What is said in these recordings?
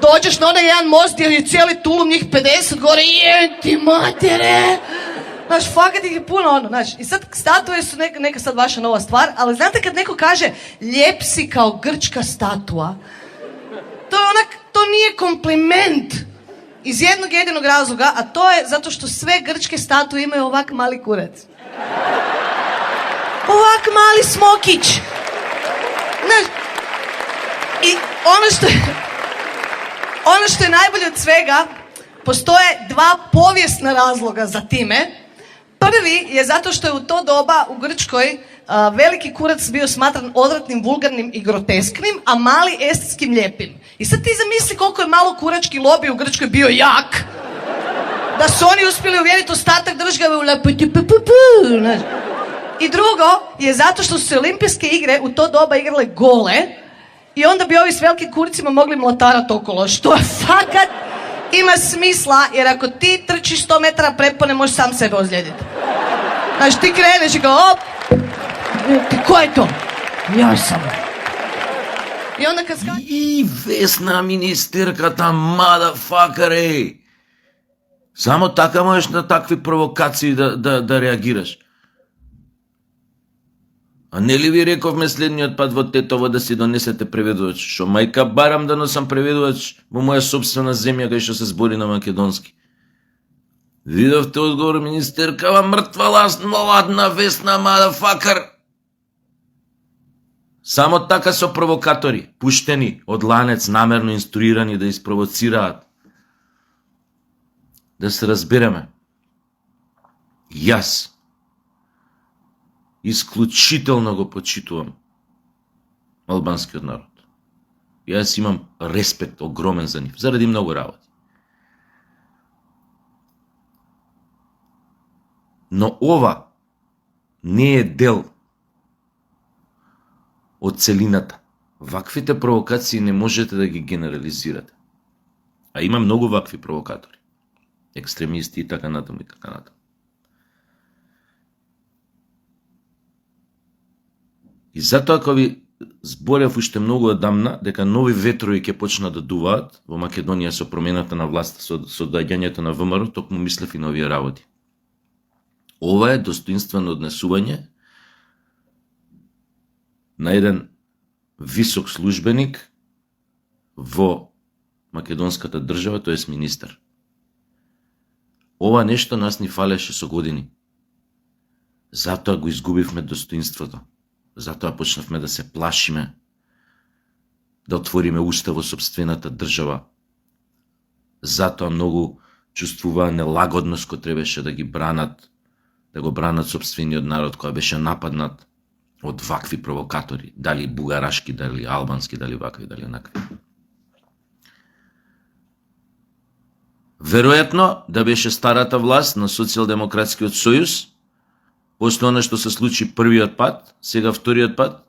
dođeš na onaj jedan most gdje je cijeli tulum, njih 50 gore, ti matere. Znaš, fakat ih je puno ono, znaš. I sad statue su neka sad vaša nova stvar, ali znate kad neko kaže lijep si kao grčka statua, to je onak, to nije kompliment iz jednog jedinog razloga, a to je zato što sve grčke statue imaju ovak mali kurac. Ovak mali smokić. Znaš, i ono što je najbolje od svega, postoje dva povijesna razloga za time. Prvi je zato što je u to doba u Grčkoj veliki kurac bio smatran odvratnim, vulgarnim i grotesknim, a mali estetskim lijepim. I sad ti zamisli koliko je malo kurački lobby u Grčkoj bio jak, da su oni uspjeli uvjeriti ostatak države u znaš. I drugo je zato što su se olimpijske igre u to doba igrale gole i onda bi ovi s velikim kurcima mogli mlatarat okolo, što je fakat ima smisla, jer ako ti trčiš 100 metara prepone, možeš sam sebe ozlijediti. Znaš, ti kreneš i kao, op, ko je to? Ja sam. I onda kad skače... И Весна министерката, motherfucker, ей! Само така можеш на такви провокации да реагираш. А не ли ви рековме следниот пат во Тетово да си донесете преведувач? Шо мајка барам да носам преведувач во моја собствена земја кај што се збори на македонски. Видовте одговор, министеркава, мртва ладна Весна, motherfucker! Само така со провокатори, пуштени од ланец, намерно инструирани да испровоцираат. Да се разбереме. Јас исклучително го почитувам албанскиот народ. Јас имам респект огромен за нив, заради многу работи. Но ова не е дел од целината. Ваквите провокации не можете да ги генерализирате. А има многу вакви провокатори. Екстремисти и така натаму и така натаму. И затоа кога ви зборев уште многу одамна дека нови ветрови ќе почнат да дуваат во Македонија со промената на власт, со доаѓањето на ВМРО, токму мислев и на овие работи. Ова е достоинствено однесување на еден висок службеник во македонската држава, тоест министер. Ова нешто нас ни фалеше со години. Затоа го изгубивме достоинството. Затоа почнавме да се плашиме, да отвориме уста во собствената држава. Затоа многу чувствуваа нелагодност кој требаше да ги бранат, да го бранат собствениот народ кој беше нападнат од вакви провокатори, дали бугарашки, дали албански, дали вакви, дали онакви. Веројатно да беше старата власт на Социјалдемократскиот сојуз, после она што се случи првиот пат, сега вториот пат,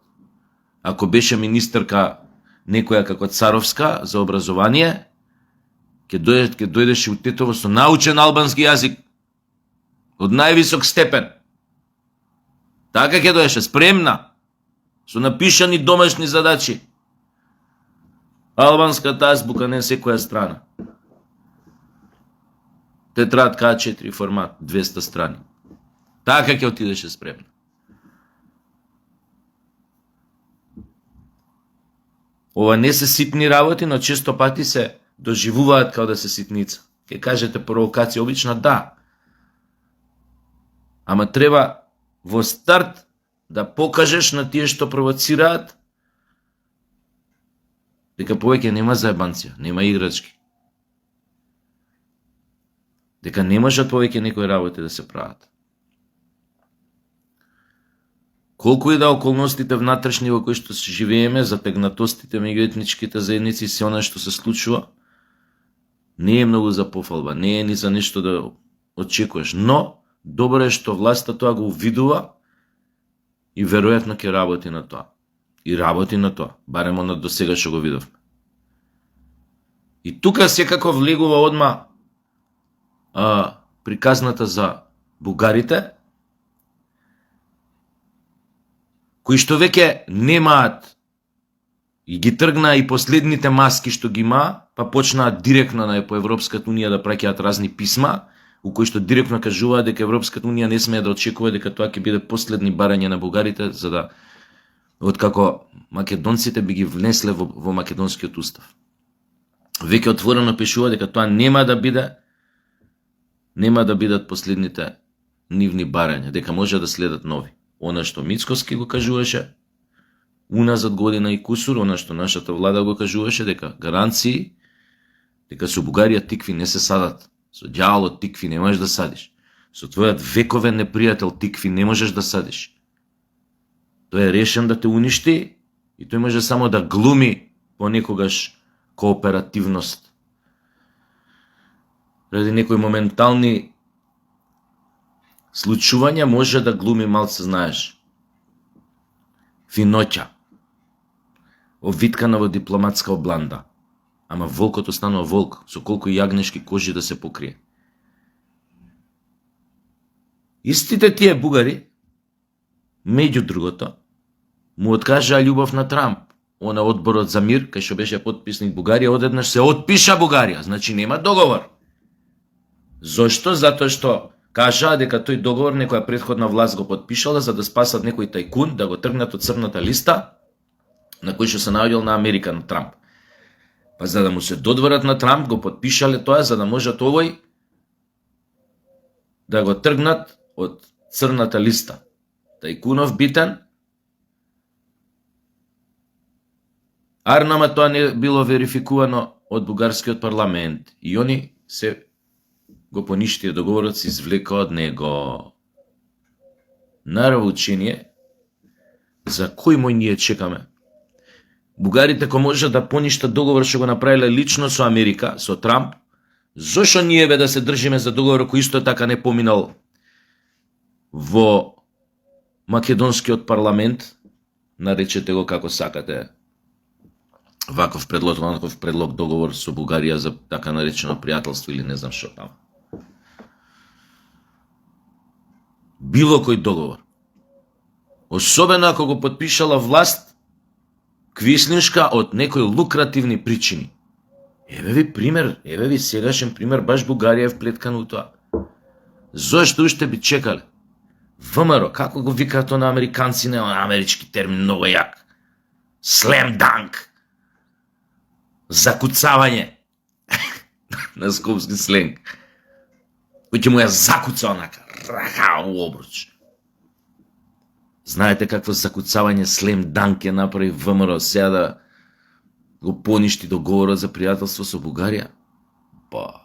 ако беше министерка некоја како Царовска за образование, ќе дојдеше у Тетово со научен албански јазик од највисок степен. Така ќе дојдеше, спремна, со напишани домашни задачи. Албанската азбука не секоја страна. Тетрадка А4 формат, 200 страни. Така ќе отидеше спремна. Ова не се ситни работи, но често пати се доживуваат као да се ситница. Ке кажете провокација, обично да. Ама треба во старт да покажеш на тие што провоцираат дека повеќе нема заебанција, нема играчки. Дека не можат повеќе некои работи да се прават. Колку и да околностите внатрешни во кои што се живееме, затегнатостите меѓу етничките заедници и се она што се случува, не е многу за пофалба, не е ни за нешто да очекуваш, но добро е што власта тоа го увидува и веројатно ќе работи на тоа. И работи на тоа, барем оно до сега што го видовме. И тука секако влегува одма приказната за бугарите, кои што веќе немаат И ги тргна и последните маски што ги има, па почнаа директно по Европската унија да праќаат разни писма, у кои што директно кажуваат дека Европската унија не смее да очекува дека тоа ќе биде последни барање на бугарите, за да откако македонците би ги внесле во македонскиот устав. Веќе отворено пишува дека тоа нема да бидат последните нивни барања, дека може да следат нови. Она што Мицкоски го кажуваше уназад година и кусур, она што нашата влада го кажуваше, дека гаранции, дека со Бугарија тикви не се садат. Со ѓаволот тикви не можеш да садиш. Со твојот вековен непријател тикви не можеш да садиш. Тој е решен да те уништи и тој може само да глуми понекогаш кооперативност. Ради некои моментални случувања може да глуми малце, знаеш. Финоќа. Овиткана во дипломатска обланда. Ама волкот останува волк, со колку јагнешки кожи да се покрие. Истите тие бугари, меѓу другото, му откажаа љубов на Трамп. Она одборот за мир, кај што беше потписник Бугарија, одеднаш се отпиша Бугарија, значи нема договор. Зошто? Затоа што кажаа дека тој договор некоја претходна власт го потпишала за да спасат некој тајкун, да го тргнат од црната листа, на кој што се наоѓал на Америка, на Трамп. Па за да му се додворат на Трамп, го потпишале тоа, за да можат овој да го тргнат од црната листа. Тајкунов битен, арнама тоа не било верификувано од бугарскиот парламент и они се го поништија договорот, се извлека од него. Наравучение, за кој мој ние чекаме? Бугарите кој можат да поништат договор што го направиле лично со Америка, со Трамп, зошто ние да се држиме за договор кој исто така не поминал во македонскиот парламент, наречете го како сакате, ваков предлог договор со Бугарија за така наречено пријателство или не знам што таму. Било кој договор. Особено ако го потпишала власт квислиншка од некои лукративни причини. Еве ви пример, еве ви сегашен пример, баш Бугарија е вплеткана у тоа. Зошто уште би чекале? ВМРО, како го викаат на американци, не амерички термин, многу јак. Slam dunk. Закуцавање. На скопски сленг. Кој ќе му ја закуца онака, рака у обруч. Знаете какво закуцавање слем данк ја направи ВМРО сега да го поништи договорот за пријателство со Бугарија? Па.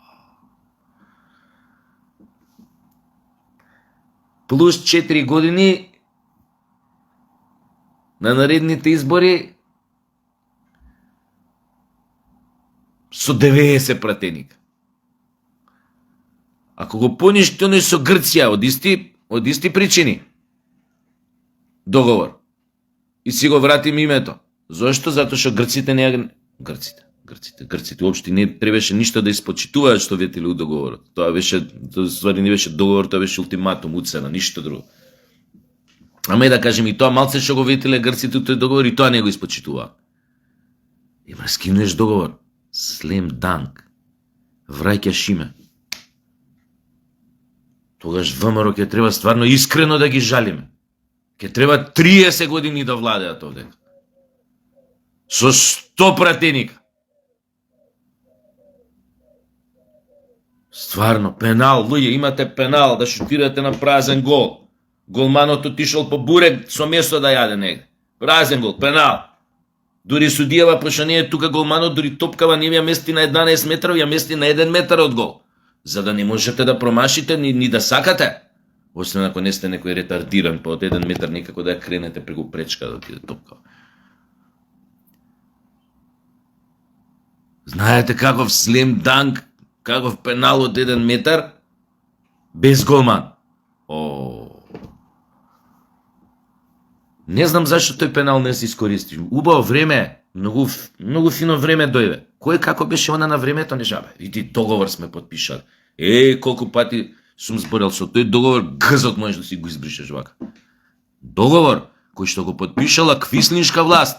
Плюс 4 години на наредните избори со 90 пратеника. Ако го поништи оној со Грција од исти причини, договор, и си го вратим името. Зошто? Затоа што грците не... Грците уопште не требаше ништо да испочитуваат што ветеле у договорот. Тоа ствари не беше договор, тоа беше ултиматум, уцена, ништо друго. Ама да кажем и тоа малце што го ветеле грците тој договор и тоа не го испочитуваа. Има скинуеш договор. Слем данк. Враќаш име. Тогаш ВМРО ќе треба стварно искрено да ги жалиме. Ќе треба 30 години да владеат овде. Со 100 пратеника. Стварно, пенал, луѓе, имате пенал да шутирате на празен гол. Голманот отишол по бурек со место да јаде негде. Празен гол, пенал. Дури судијава, пошто не е тука голманот, дури топкава не ја мести на 11 метров, ја мести на 1 метар од гол. За да не можете да промашите, ни да сакате. Освен ако не сте некој ретардиран, па од 1 метар некако да ја кренете преку пречка да отиде топкава. Знаете каков слем данк, каков пенал од 1 метар, без голман. Не знам зашто тој пенал не се искористи. Убаво време, многу фино време дојде. Кој како беше она на времето, не жабе. Види, договор сме потпишали. Колку пати сум зборел со тој договор, гзот можеш да си го избришеш вака. Договор кој што го потпишала квислиншка власт.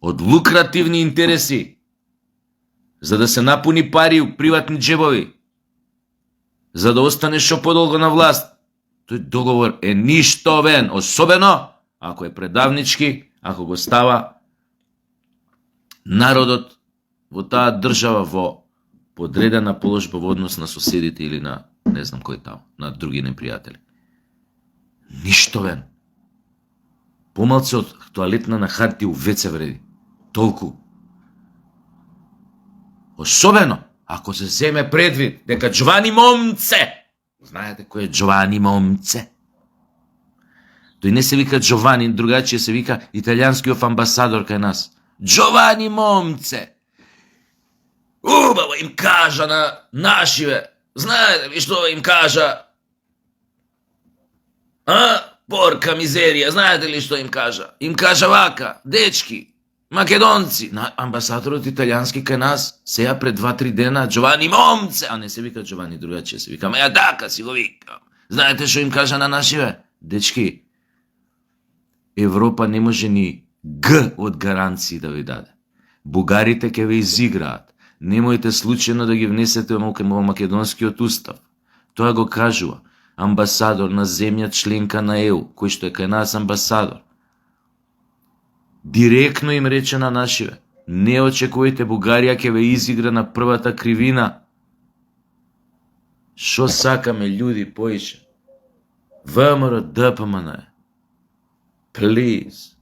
од лукративни интереси, за да се напуни пари у приватни джебови, за да остане шо подолго на власт. Тој договор е ништовен, особено ако е предавнички, ако го става народот во таа држава во подредена положба во однос на соседите или на не знам кој таму, на други непријатели. Ништовен. Помалце од тоалетна на хартија у веце вреди. Толку. Особено ако се земе предвид дека Джовани Момце, знаете кој е Джовани Момце? Тој не се вика Джовани, другачие се вика италијанскиот амбасадор кај нас. Джовани Момце. Убаво им кажа на нашиве. Знаете ли што им кажа? Порка мизерија, знаете ли што им кажа? Им кажа вака, дечки, македонци, на амбасадорот италијански кај нас, сеја пред 2-3 дена, Джовани Момце, а не се вика Джовани, другачие се вика, ја така си го викам. Знаете што им кажа на нашиве? Дечки, Европа не може ни Г од гаранции да ви даде. Бугарите ќе ве изиграат. Немојте случајно да ги внесете во македонскиот устав. Тоа го кажува амбасадор на земја членка на ЕУ, кој што е кај нас амбасадор. Директно им рече на нашиве, не очекувајте Бугарија ќе ве изигра на првата кривина. Шо сакаме луѓи поише? ВМРО ДПМН е. Please.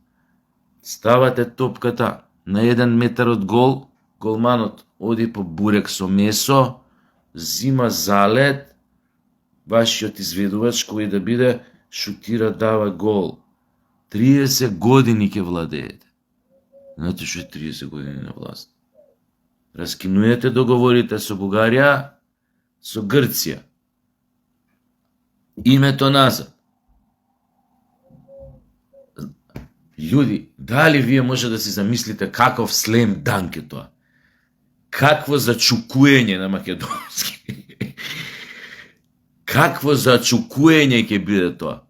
Ставате топката на 1 метар од гол, голманот оди по бурек со месо, зима залет, вашиот изведувач кој да биде, шутира, дава гол. 30 години ќе владеете. Знаете што е 30 години на власт? Раскинуете договорите со Бугарија, со Грција. Името назад. Луѓи, дали вие може да си замислите каков слем дан ке тоа? Какво зачукуење на македонски? Какво зачукуење ќе биде тоа?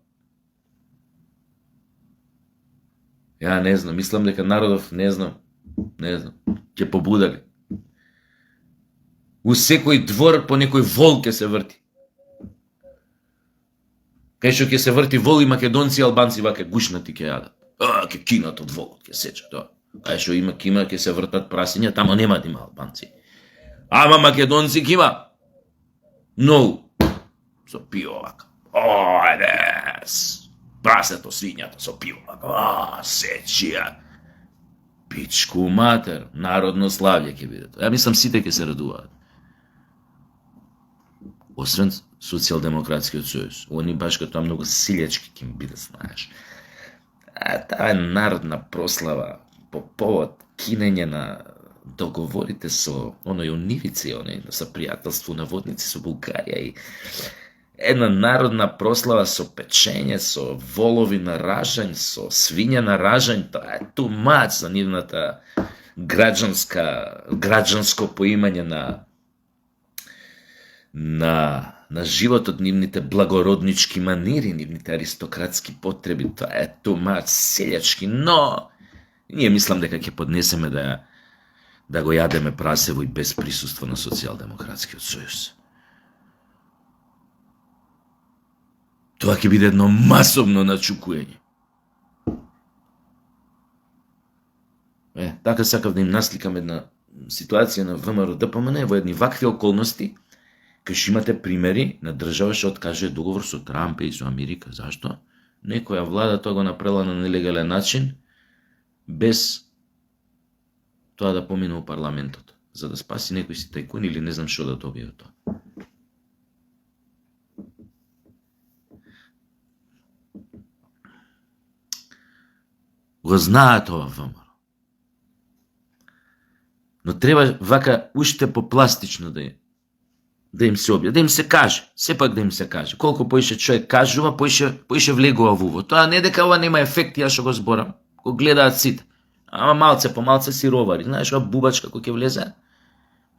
Ја не знам, мислам дека народов, не знам, ќе побудали. У секој двор по некој вол ќе се врти. Кај што ќе се врти вол и македонци и албанци вака гушнати ќе јадат. Ке кинат од волот, ќе сеча тоа. Кај што има кима, ќе се вртат прасиња, тамо нема да има албанци. Ама македонци кима. Многу. Со пиво вака. Дес. Прасето, свињата со пиво вака. Сечија. Пичку матер. Народно славје ќе биде тоа. Ја мислам сите ќе се радуваат. Освен Социјалдемократскиот сојуз. Они баш като тоа многу силјачки ќе им биде, знаеш. Таа е народна прослава по повод кинење на договорите со оној унивици, оној со пријателство на водници со Бугарија и една народна прослава со печење, со волови на ражањ, со свиња на ражањ. Тоа е too much за нивната граѓанско поимање на животот, нивните благороднички манири, нивните аристократски потреби. Тоа е too much селјачки, но ние мислам дека ќе поднесеме да го јадеме прасево и без присуство на Социјалдемократскиот сојуз. Тоа ќе биде едно масовно начукуење. Така сакав да им насликам една ситуација на ВМРО ДПМН во едни вакви околности, кај што имате примери на држава што откажува договор со Трамп и со Америка. Зашто? Некоја влада тоа го направила на нелегален начин, без тоа да помине во парламентот, за да спаси некој си тајкун или не знам што да добие тоа. Го знаат ова ВМРО. Но треба вака уште попластично да им се објави, да им се каже, сепак да им се каже. Колку поише човек кажува, поише влегува во уво. Тоа не дека ова нема ефект, ја што го зборам, го гледаат сите. Ама малце по малце си ровари. Знаеш, ова бубачка кој ќе влезе,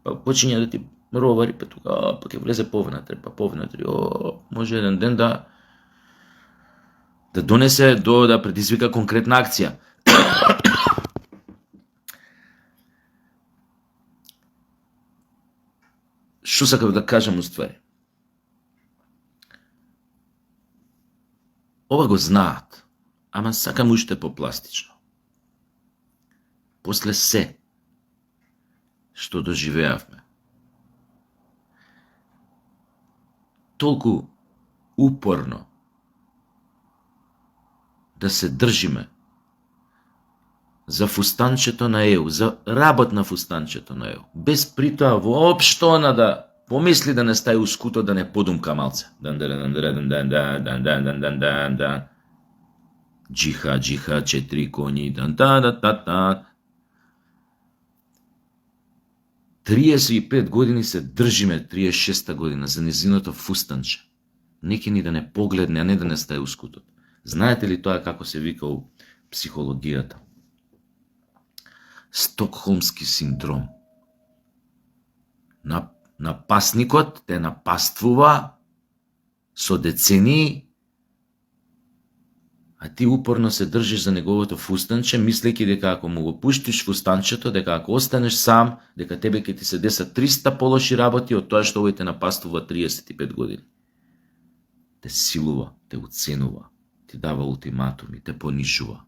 па почиња да ти ровари, па тука, па ќе влезе повнатре, може еден ден да донесе да предизвика конкретна акција. Што сакав да кажам уствари? Ова го знаат, ама сакам уште попластично. После се што доживеавме, толку упорно да се држиме за фустанчето на ЕУ, за работ на фустанчето на ЕУ, без при тоа воопшто она да помисли да не стаи ускуто, да не подумка малце. Джиха, 4 коњи, 35 години се држиме, 36 година за незиното фустанче. Неки ни да не погледне, а не да не стаи ускутот. Знаете ли тоа како се вика у психологијата? Стокхолмски синдром. Напасникот те напаствува со децении, а ти упорно се држиш за неговото фустанче, мислејќи дека ако му го пуштиш фустанчето, дека ако останеш сам, дека тебе ќе ти се десат 300 полоши работи од тоа што овој те напаствува 35 години. Те силува, те уценува, ти дава ултиматуми, те понижува.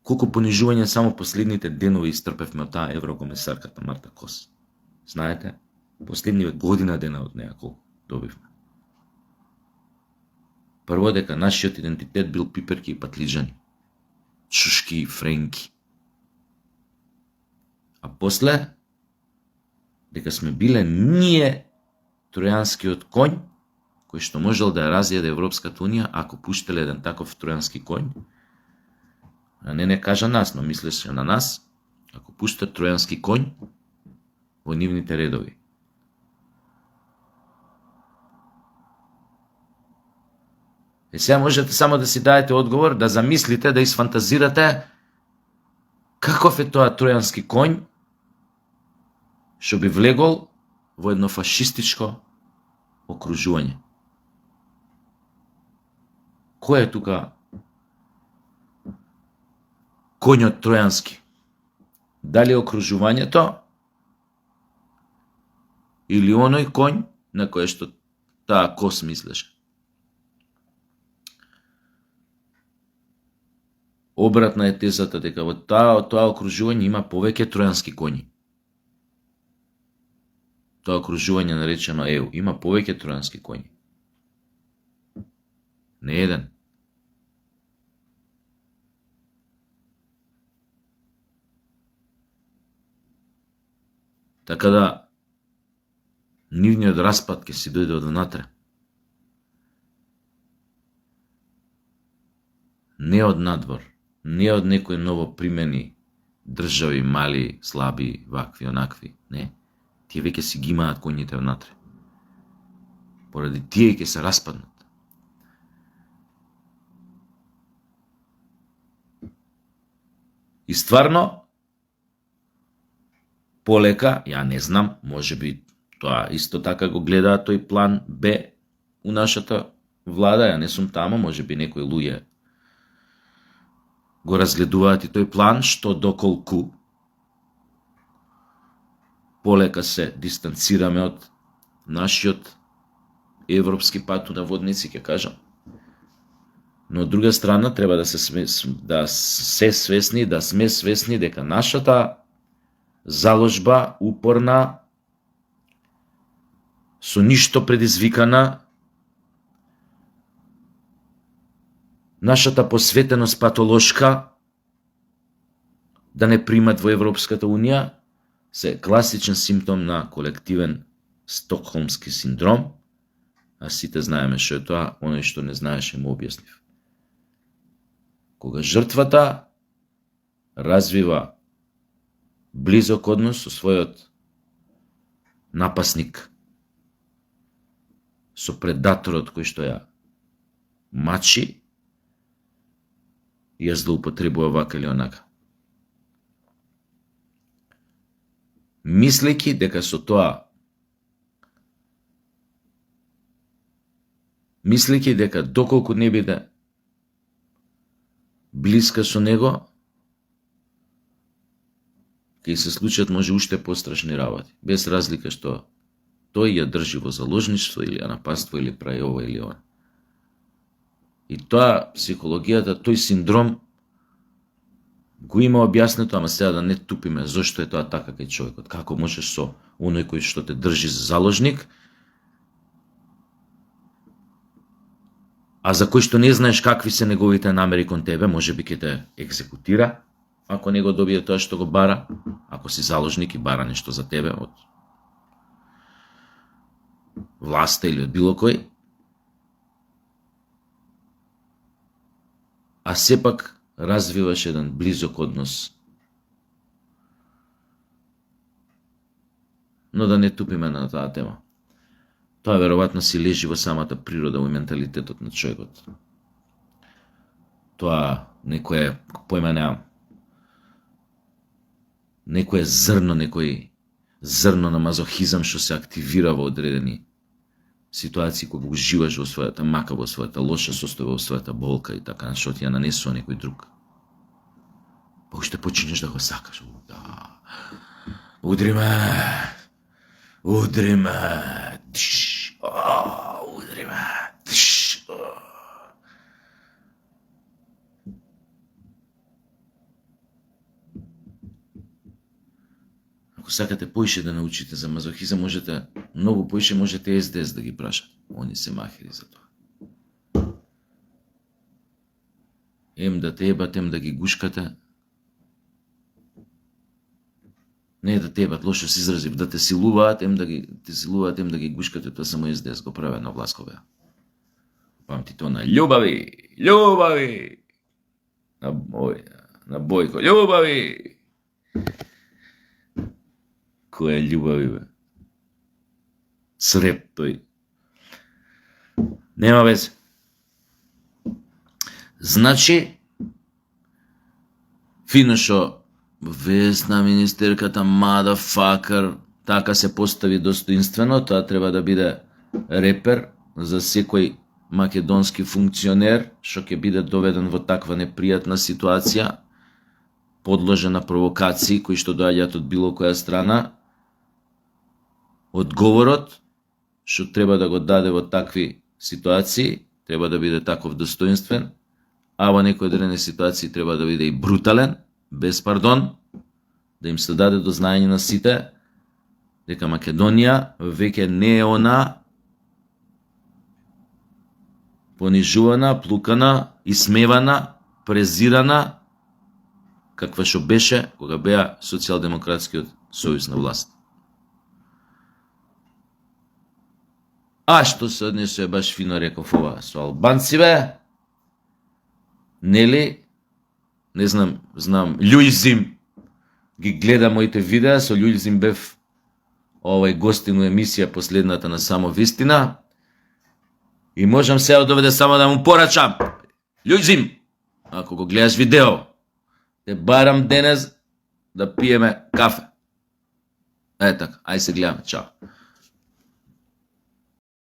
Колку понижување само последните денови истрпевме од таа еврокомесарката Марта Кос. Знаете, последниве година дена од неа колку добивме. Прво дека нашиот идентитет бил пиперки и патлиџани, чушки и френки. А после дека сме биле ние тројанскиот конј кој што можел да ја разједе Европската унија ако пуштеле еден таков тројански конј. А не кажа нас, но мислеше на нас, ако пуштат тројански конј во нивните редови. Сега можете само да си дадете одговор, да замислите, да изфантазирате каков е тоа тројански конј што би влегол во едно фашистичко окружување. Кој е тука конјот тројански? Дали окружувањето или оној конј на кој што таа Кос мислеше? Обратна е тезата дека во тоа окружување има повеќе тројански коњи. Тоа окружување наречено ЕУ има повеќе тројански коњи. Не еден. Така да нивниот распад ќе си дојде од внатре. Не од надвор. Не од некои ново примени држави, мали, слаби, вакви, онакви. Не. Тие веќе си ги имаат коњите внатре. Поради тие ќе се распаднат. И стварно, полека, ја не знам, може би тоа исто така го гледаат тој план Б у нашата влада, ја не сум тамо, може би некои луѓе го разгледуваат и тој план, што доколку полека се дистанцираме од нашиот европски пат на водници, ќе кажам. Но од друга страна треба да сме свесни дека нашата заложба упорна, со ништо предизвикана, нашата посветеност патолошка да не примат во Европската унија се класичен симптом на колективен стокхолмски синдром, а сите знаеме што е тоа, оној што не знаеше му објаснив. Кога жртвата развива близок однос со својот напасник, со предаторот кој што ја мачи, ја злоупотребува вака или онака. Мислејќи дека со тоа, мислејќи дека доколку не биде блиска со него, ќе се случат може уште пострашни работи, без разлика што тој ја држи во заложничство или ја напаства или прави ова или она. И тоа психологијата, тој синдром го има објаснето, ама сега да не тупиме зошто е тоа така кај човекот. Како можеш со оној кој што те држи за заложник, а за кој што не знаеш какви се неговите намери кон тебе, може би ќе те екзекутира, ако не го добие тоа што го бара, ако си заложник и бара нешто за тебе од власта или од било кој. А сепак развиваш еден близок однос. Но да не тупиме на таа тема. Тоа веројатно си лежи во самата природа, во менталитетот на човекот. Тоа некое, појма неам, некое зрно, некој зрно на мазохизам што се активира во одредени ситуации кога го живаш во својата мака, во својата лоша состојба, во својата болка и така, што ти ја нанесува некој друг. Па уште починеш да го сакаш. Да. Удри ме! Удри ме! Удри ме! Ако сакате поише да научите за мазохизам, можете, многу поише можете СДС да ги прашат. Они се махири за тоа. Ем да те ебат, ем да ги гушкате. Не да те ебат, лошо се изразив, да те силуваат, ем да ги гушкате, тоа само СДС го праве на власт кога. Памти тоа на љубави! На Бојко, љубави! Која љубави, бе? Среп тој. Нема веќе. Значи, фино шо Весна министерката мадафакер така се постави достоинствено, тоа треба да биде репер за секој македонски функционер што ќе биде доведен во таква непријатна ситуација, подложен на провокации кои што доаѓаат од било која страна. Одговорот што треба да го даде во такви ситуации треба да биде таков достоинствен, а во некои одредени ситуации треба да биде и брутален, без пардон, да им се даде до знаење на сите дека Македонија веќе не е она понижувана, плукана, исмевана, презирана каква што беше кога беа Социјалдемократскиот сојуз на власт. А што се однесува, баш фино реков ова, со албанци, бе? Нели? Не знам, Љујзим ги гледа моите видеа, со Љујзим бев гостин у емисија последната на Само вистина. И можам сега од овде само да му порачам. Љујзим, ако го гледаш видео, те барам денес да пиеме кафе. Така, ај се гледаме, чао.